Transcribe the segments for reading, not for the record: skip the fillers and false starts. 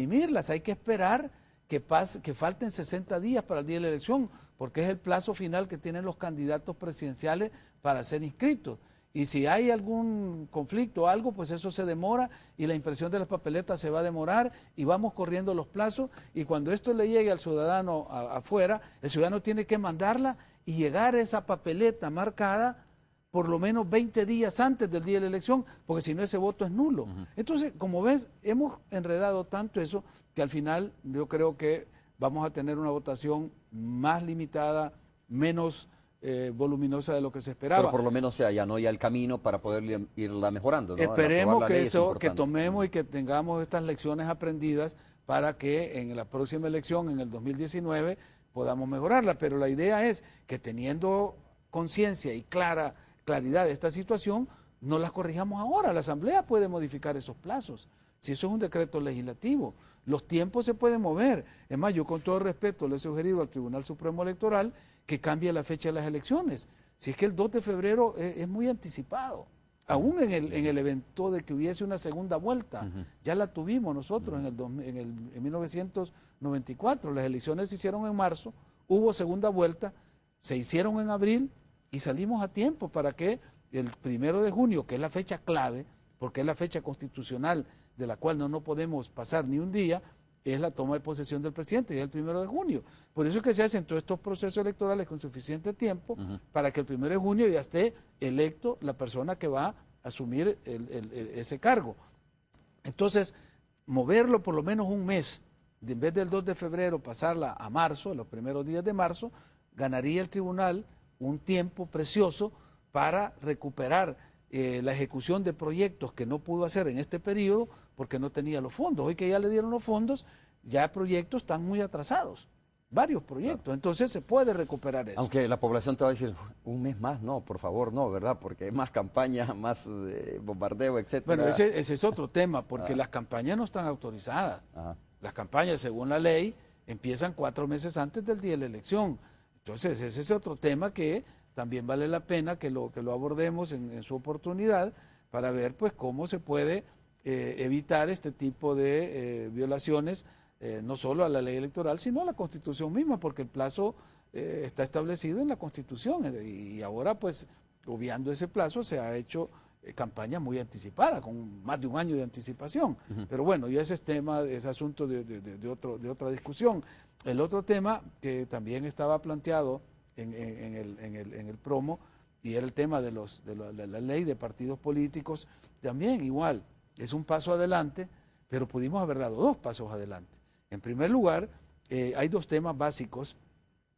exprimirlas, hay que esperar que falten 60 días para el día de la elección, porque es el plazo final que tienen los candidatos presidenciales para ser inscritos. Y si hay algún conflicto o algo, pues eso se demora y la impresión de las papeletas se va a demorar y vamos corriendo los plazos, y cuando esto le llegue al ciudadano afuera, el ciudadano tiene que mandarla y llegar a esa papeleta marcada por lo menos 20 días antes del día de la elección, porque si no ese voto es nulo. Entonces, como ves, hemos enredado tanto eso que al final yo creo que vamos a tener una votación más limitada, menos voluminosa de lo que se esperaba. Pero por lo menos se allanó ya el camino para poder irla mejorando, ¿no? Esperemos que eso, que tomemos y que tengamos estas lecciones aprendidas para que en la próxima elección, en el 2019, podamos mejorarla. Pero la idea es que teniendo conciencia y claridad de esta situación, no las corrijamos ahora. La Asamblea puede modificar esos plazos. Si eso es un decreto legislativo, los tiempos se pueden mover. Es más, yo con todo respeto le he sugerido al Tribunal Supremo Electoral que cambie la fecha de las elecciones. Si es que el 2 de febrero es muy anticipado. Aún en el evento de que hubiese una segunda vuelta, ya la tuvimos nosotros en 1994. Las elecciones se hicieron en marzo, hubo segunda vuelta, se hicieron en abril y salimos a tiempo para que el 1 de junio, que es la fecha clave, porque es la fecha constitucional de la cual no podemos pasar ni un día, es la toma de posesión del presidente, es el 1 de junio. Por eso es que se hacen todos estos procesos electorales con suficiente tiempo para que el 1 de junio ya esté electo la persona que va a asumir ese cargo. Entonces, moverlo por lo menos un mes, en vez del 2 de febrero pasarla a marzo, los primeros días de marzo, ganaría el tribunal un tiempo precioso para recuperar la ejecución de proyectos que no pudo hacer en este periodo porque no tenía los fondos. Hoy que ya le dieron los fondos, ya proyectos están muy atrasados, varios proyectos, claro. Entonces se puede recuperar eso. Aunque la población te va a decir, un mes más, no, por favor, no, ¿verdad? Porque hay más campaña, más bombardeo, etcétera. Bueno, ese es otro tema, porque las campañas no están autorizadas. Las campañas, según la ley, empiezan 4 meses antes del día de la elección. Entonces, ese es otro tema que también vale la pena que lo abordemos en su oportunidad para ver pues cómo se puede evitar este tipo de violaciones, no solo a la ley electoral, sino a la Constitución misma, porque el plazo está establecido en la Constitución y ahora pues obviando ese plazo se ha hecho campaña muy anticipada, con más de un año de anticipación. Pero bueno, ya ese es tema, es asunto de otra discusión. El otro tema que también estaba planteado en el promo, y era el tema de la ley de partidos políticos, también igual, es un paso adelante, pero pudimos haber dado 2 pasos adelante. En primer lugar, hay 2 temas básicos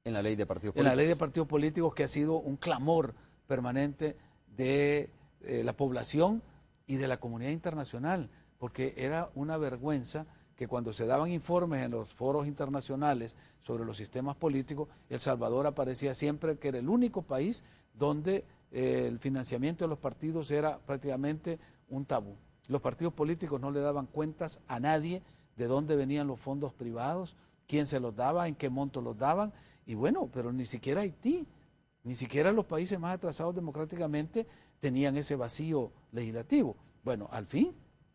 en la ley de partidos políticos. En la ley de partidos políticos, que ha sido un clamor permanente de la población y de la comunidad internacional, porque era una vergüenza que cuando se daban informes en los foros internacionales sobre los sistemas políticos, El Salvador aparecía siempre que era el único país donde el financiamiento de los partidos era prácticamente un tabú. Los partidos políticos no le daban cuentas a nadie de dónde venían los fondos privados, quién se los daba, en qué monto los daban, y bueno, pero ni siquiera Haití, ni siquiera los países más atrasados democráticamente tenían ese vacío legislativo. Bueno, al fin,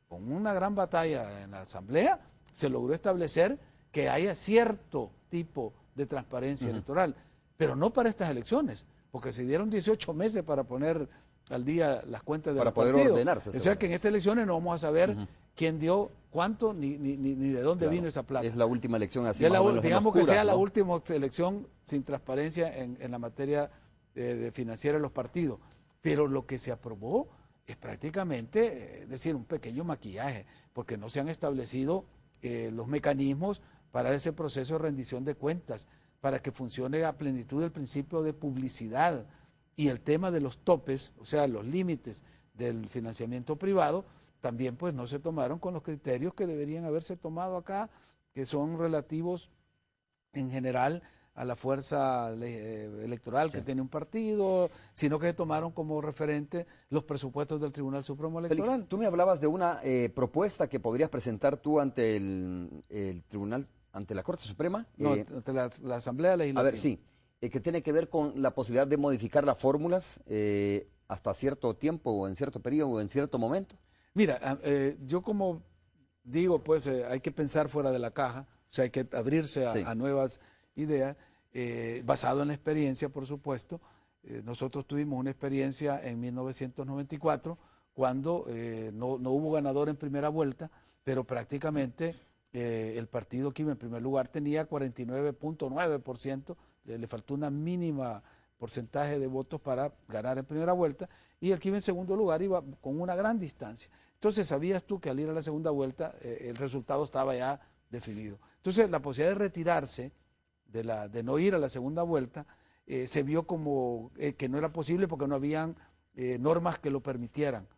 con una gran batalla en la Asamblea, se logró establecer que haya cierto tipo de transparencia electoral, pero no para estas elecciones, porque se dieron 18 meses para poner al día las cuentas de los partidos. Para poder ordenarse. O sea que en estas elecciones no vamos a saber quién dio cuánto ni de dónde vino esa plata. Es la última elección así más o menos digamos oscuras, que sea, ¿no?, la ¿no? última elección sin transparencia en la materia de financiera de los partidos. Pero lo que se aprobó es prácticamente, es decir, un pequeño maquillaje, porque no se han establecido los mecanismos para ese proceso de rendición de cuentas, para que funcione a plenitud el principio de publicidad, y el tema de los topes, o sea, los límites del financiamiento privado, también pues no se tomaron con los criterios que deberían haberse tomado acá, que son relativos en general a la fuerza electoral que tiene un partido, sino que se tomaron como referente los presupuestos del Tribunal Supremo Electoral. Félix, tú me hablabas de una propuesta que podrías presentar tú ante el Tribunal, ante la Corte Suprema. No, ante la Asamblea Legislativa. A ver, sí, que tiene que ver con la posibilidad de modificar las fórmulas hasta cierto tiempo, o en cierto periodo, o en cierto momento. Mira, yo como digo, pues hay que pensar fuera de la caja, o sea, hay que abrirse a nuevas ideas, basado en la experiencia, por supuesto. Nosotros tuvimos una experiencia en 1994, cuando no hubo ganador en primera vuelta, pero prácticamente el partido que iba en primer lugar tenía 49.9%, le faltó una mínima porcentaje de votos para ganar en primera vuelta, y el que iba en segundo lugar iba con una gran distancia. Entonces sabías tú que al ir a la segunda vuelta el resultado estaba ya definido. Entonces la posibilidad de retirarse, de no ir a la segunda vuelta, se vio como que no era posible porque no habían normas que lo permitieran.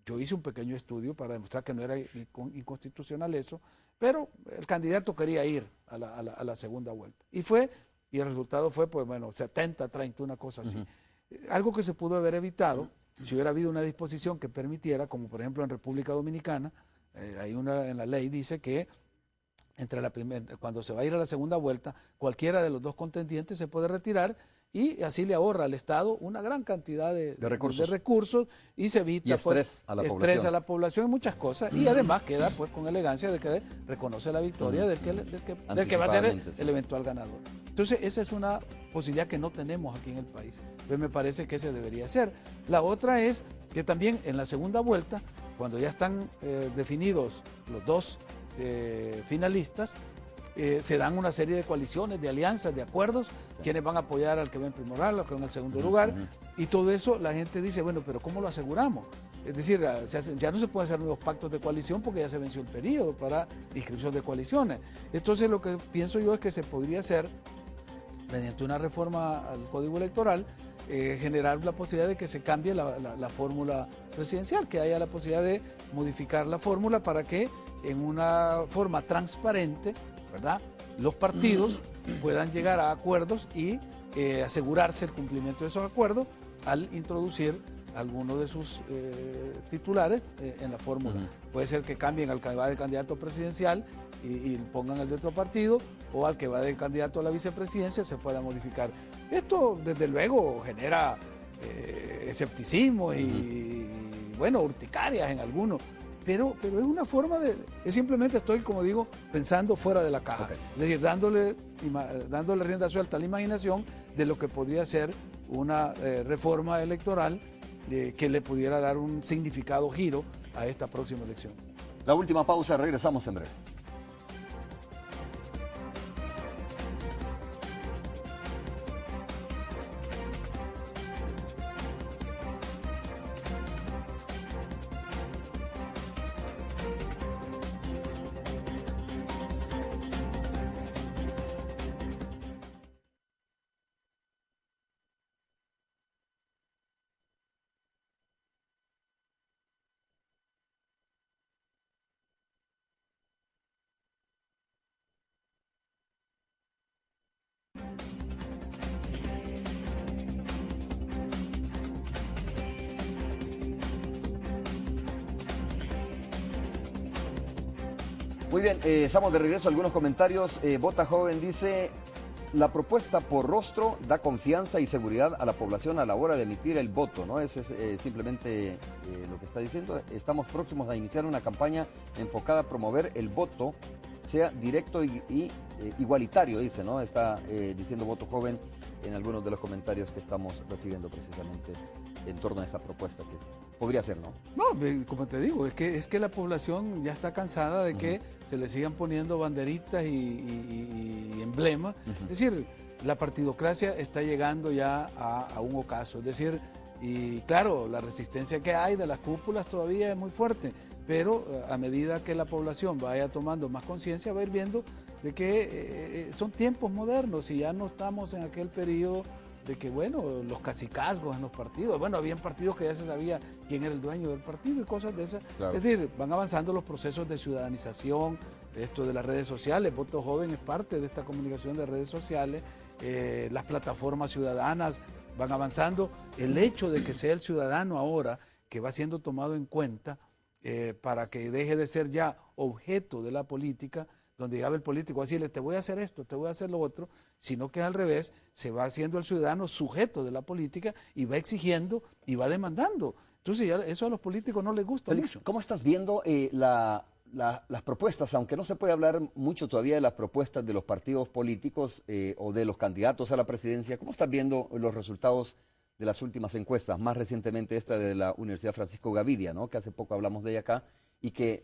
Yo hice un pequeño estudio para demostrar que no era inconstitucional eso, pero el candidato quería ir a la segunda vuelta. Y el resultado fue, pues bueno, 70-30, una cosa así. Algo que se pudo haber evitado si hubiera habido una disposición que permitiera, como por ejemplo en República Dominicana, en la ley dice que cuando se va a ir a la segunda vuelta, cualquiera de los dos contendientes se puede retirar, y así le ahorra al Estado una gran cantidad de recursos y se evita y estrés a la población y muchas cosas, y además queda pues con elegancia de que reconoce la victoria del que va a ser el eventual ganador. Entonces esa es una posibilidad que no tenemos aquí en el país. Entonces me parece que ese debería ser. La otra es que también en la segunda vuelta, cuando ya están definidos los dos finalistas, se dan una serie de coaliciones, de alianzas, de acuerdos, quienes van a apoyar al que va en primer lugar, al que va en el segundo lugar, y todo eso la gente dice, bueno, pero ¿cómo lo aseguramos? Es decir, ya no se pueden hacer nuevos pactos de coalición porque ya se venció el periodo para inscripción de coaliciones. Entonces lo que pienso yo es que se podría hacer, mediante una reforma al Código Electoral, generar la posibilidad de que se cambie la fórmula presidencial, que haya la posibilidad de modificar la fórmula para que en una forma transparente, ¿verdad?, los partidos puedan llegar a acuerdos y asegurarse el cumplimiento de esos acuerdos al introducir alguno de sus titulares en la fórmula. Puede ser que cambien al que va de candidato presidencial y pongan el de otro partido, o al que va de candidato a la vicepresidencia se pueda modificar. Esto desde luego genera escepticismo y bueno, urticarias en algunos. Pero es una forma simplemente estoy, como digo, pensando fuera de la caja. Es decir, dándole rienda suelta a la imaginación de lo que podría ser una reforma electoral que le pudiera dar un significado giro a esta próxima elección. La última pausa, regresamos en breve. Muy bien, estamos de regreso. Algunos comentarios. Vota Joven dice, la propuesta por rostro da confianza y seguridad a la población a la hora de emitir el voto, ¿no? Ese es simplemente lo que está diciendo. Estamos próximos a iniciar una campaña enfocada a promover el voto, sea directo y igualitario, dice, ¿no? Está diciendo Voto Joven en algunos de los comentarios que estamos recibiendo precisamente en torno a esa propuesta que podría ser, ¿no? No, como te digo, es que la población ya está cansada de que se le sigan poniendo banderitas y emblemas. Es decir, la partidocracia está llegando ya a un ocaso. Es decir, y claro, la resistencia que hay de las cúpulas todavía es muy fuerte, pero a medida que la población vaya tomando más conciencia, va a ir viendo de que son tiempos modernos y ya no estamos en aquel periodo de que, bueno, los cacicazgos en los partidos, bueno, habían partidos que ya se sabía quién era el dueño del partido y cosas de esas. Claro. Es decir, van avanzando los procesos de ciudadanización, esto de las redes sociales. Voto Joven es parte de esta comunicación de redes sociales, las plataformas ciudadanas van avanzando. El hecho de que sea el ciudadano ahora que va siendo tomado en cuenta para que deje de ser ya objeto de la política, donde llegaba el político a decirle, te voy a hacer esto, te voy a hacer lo otro, sino que al revés, se va haciendo el ciudadano sujeto de la política y va exigiendo y va demandando. Entonces ya eso a los políticos no les gusta Félix, mucho. ¿Cómo estás viendo las propuestas, aunque no se puede hablar mucho todavía de las propuestas de los partidos políticos o de los candidatos a la presidencia, ¿cómo estás viendo los resultados de las últimas encuestas? Más recientemente esta de la Universidad Francisco Gavidia, ¿no? Que hace poco hablamos de ella acá, y que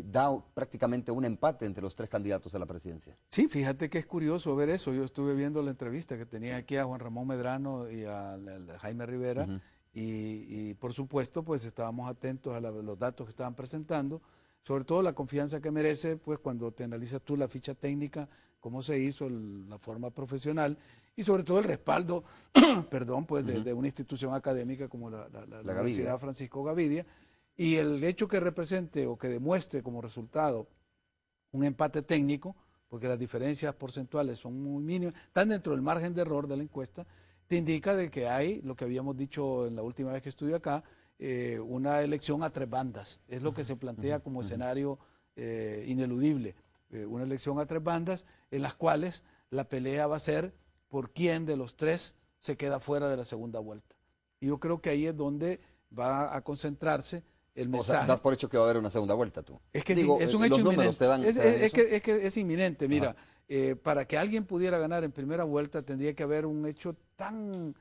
da prácticamente un empate entre los tres candidatos a la presidencia. Sí, fíjate que es curioso ver eso. Yo estuve viendo la entrevista que tenía aquí a Juan Ramón Medrano y a Jaime Rivera, y por supuesto pues estábamos atentos a los datos que estaban presentando, sobre todo la confianza que merece pues cuando te analizas tú la ficha técnica, cómo se hizo, la forma profesional, y sobre todo el respaldo, perdón, pues de una institución académica como la Universidad Francisco Gavidia, y el hecho que represente o que demuestre como resultado un empate técnico, porque las diferencias porcentuales son muy mínimas, están dentro del margen de error de la encuesta, te indica de que hay, lo que habíamos dicho en la última vez que estuve acá, una elección a tres bandas. Es lo que se plantea como escenario ineludible. Una elección a tres bandas en las cuales la pelea va a ser por quién de los tres se queda fuera de la segunda vuelta. Y yo creo que ahí es donde va a concentrarse el mensaje. O sea, das por hecho que va a haber una segunda vuelta tú. Es que digo, es un hecho inminente. Es que es inminente. Mira, para que alguien pudiera ganar en primera vuelta tendría que haber un hecho tan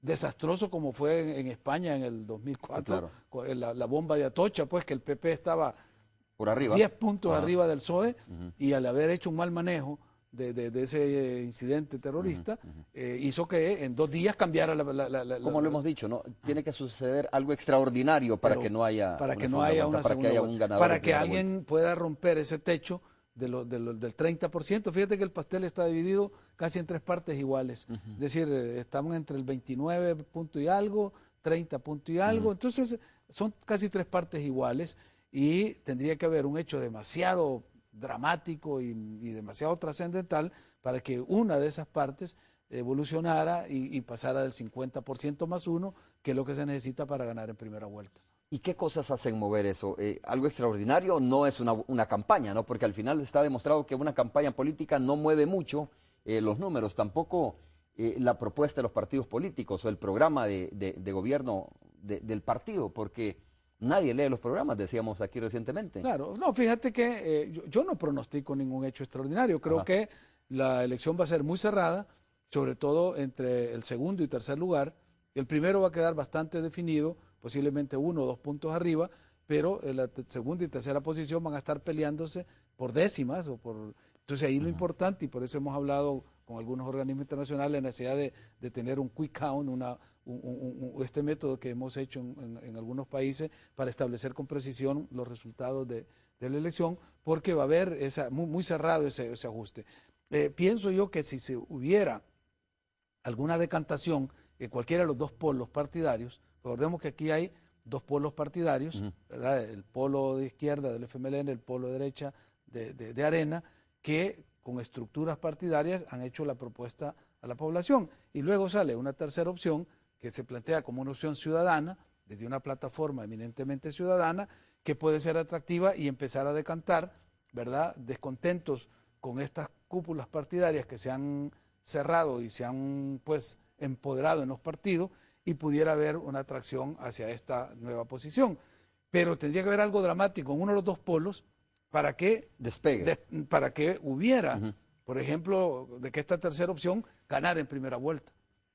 desastroso como fue en España en el 2004, sí, claro. La bomba de Atocha, pues que el PP estaba por arriba, 10 puntos arriba del PSOE, y al haber hecho un mal manejo de ese incidente terrorista, hizo que en 2 días cambiara como lo hemos dicho, ¿no? Tiene que suceder algo extraordinario para que no haya un ganador. Para que alguien pueda romper ese techo del 30%. Fíjate que el pastel está dividido casi en 3 partes iguales. Es decir, estamos entre el 29 punto y algo, 30 punto y algo. Entonces, son casi 3 partes iguales, y tendría que haber un hecho demasiado dramático y demasiado trascendental para que una de esas partes evolucionara y pasara del 50% más 1, que es lo que se necesita para ganar en primera vuelta. ¿Y qué cosas hacen mover eso? ¿Algo extraordinario? No es una campaña, ¿no? Porque al final está demostrado que una campaña política no mueve mucho los números, tampoco la propuesta de los partidos políticos o el programa de gobierno del partido, porque nadie lee los programas, decíamos aquí recientemente. Claro, no, fíjate que yo no pronostico ningún hecho extraordinario. Creo que la elección va a ser muy cerrada, sobre todo entre el segundo y tercer lugar. El primero va a quedar bastante definido, posiblemente 1 o 2 puntos arriba, pero en la segunda y tercera posición van a estar peleándose por décimas. Entonces ahí lo importante, y por eso hemos hablado con algunos organismos internacionales, la necesidad de tener un quick count, este método que hemos hecho en algunos países para establecer con precisión los resultados de la elección, porque va a haber muy cerrado ese ajuste. Pienso yo que si se hubiera alguna decantación en cualquiera de los 2 polos partidarios, recordemos que aquí hay 2 polos partidarios, ¿verdad? El polo de izquierda del FMLN, el polo de derecha de Arena, que con estructuras partidarias han hecho la propuesta a la población. Y luego sale una tercera opción que se plantea como una opción ciudadana, desde una plataforma eminentemente ciudadana, que puede ser atractiva y empezar a decantar, ¿verdad?, descontentos con estas cúpulas partidarias que se han cerrado y se han pues empoderado en los partidos, y pudiera haber una atracción hacia esta nueva posición. Pero tendría que haber algo dramático en uno de los 2 polos para que despegue, para que hubiera, por ejemplo, de que esta tercera opción ganara en primera vuelta,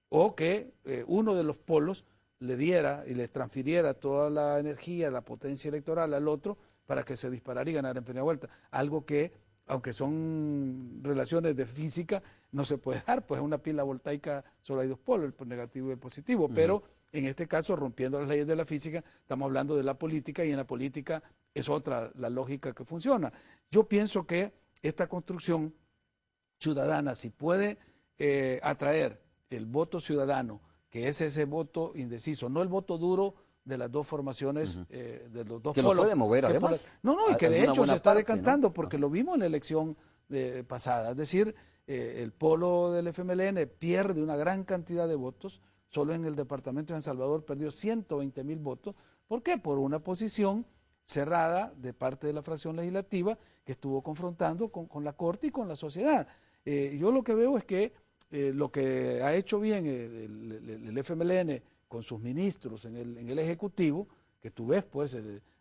o que uno de los polos le diera y le transfiriera toda la energía, la potencia electoral al otro para que se disparara y ganara en primera vuelta. Algo que, aunque son relaciones de física, no se puede dar, pues en una pila voltaica solo hay 2 polos, el negativo y el positivo, pero en este caso, rompiendo las leyes de la física, estamos hablando de la política, y en la política es otra la lógica que funciona. Yo pienso que esta construcción ciudadana, si puede atraer el voto ciudadano, que es ese voto indeciso, no el voto duro de las 2 formaciones, de los 2 que polos. Lo puede mover además. Y que de hecho se está decantando, ¿no? Porque lo vimos en la elección pasada. Es decir, el polo del FMLN pierde una gran cantidad de votos. Solo en el departamento de San Salvador perdió 120,000 votos. ¿Por qué? Por una posición cerrada de parte de la fracción legislativa que estuvo confrontando con la Corte y con la sociedad. Yo lo que veo es que lo que ha hecho bien el FMLN con sus ministros en el Ejecutivo, que tú ves pues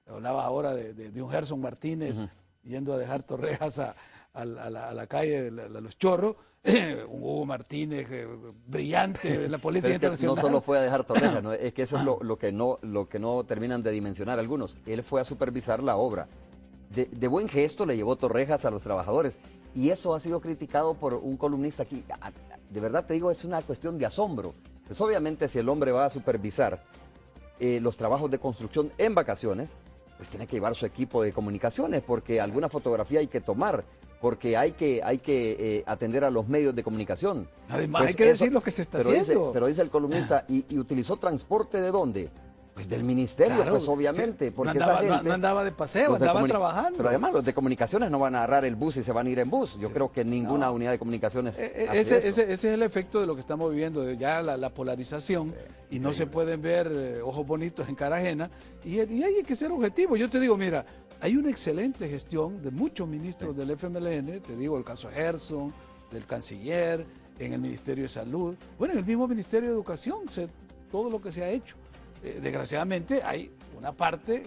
hablaba ahora de un Gerson Martínez yendo a dejar torrejas a la calle de los Chorros, un Hugo Martínez brillante de la política Pero es que internacional. no solo fue a dejar torrejas, ¿no? Es que eso es lo que no terminan de dimensionar algunos. Él fue a supervisar la obra. De buen gesto le llevó torrejas a los trabajadores y eso ha sido criticado por un columnista aquí. De verdad te digo, es una cuestión de asombro. Pues obviamente si el hombre va a supervisar los trabajos de construcción en vacaciones, pues tiene que llevar su equipo de comunicaciones porque alguna fotografía hay que tomar, porque hay que atender a los medios de comunicación. Además pues hay que decir lo que se está haciendo. Pero dice el columnista, ¿y utilizó transporte de dónde? Pues del ministerio, claro, pues obviamente. Sí, porque no andaba de paseo, andaba trabajando. Pero además los de comunicaciones no van a agarrar el bus y se van a ir en bus. Yo creo que ninguna unidad de comunicaciones ese es el efecto de lo que estamos viviendo, de ya la polarización, y no se pueden ver ojos bonitos en cara ajena, y hay que ser objetivo. Yo te digo, mira, hay una excelente gestión de muchos ministros del FMLN, te digo, el caso Gerson, del canciller, en el Ministerio de Salud, bueno, en el mismo Ministerio de Educación, todo lo que se ha hecho. Desgraciadamente hay una parte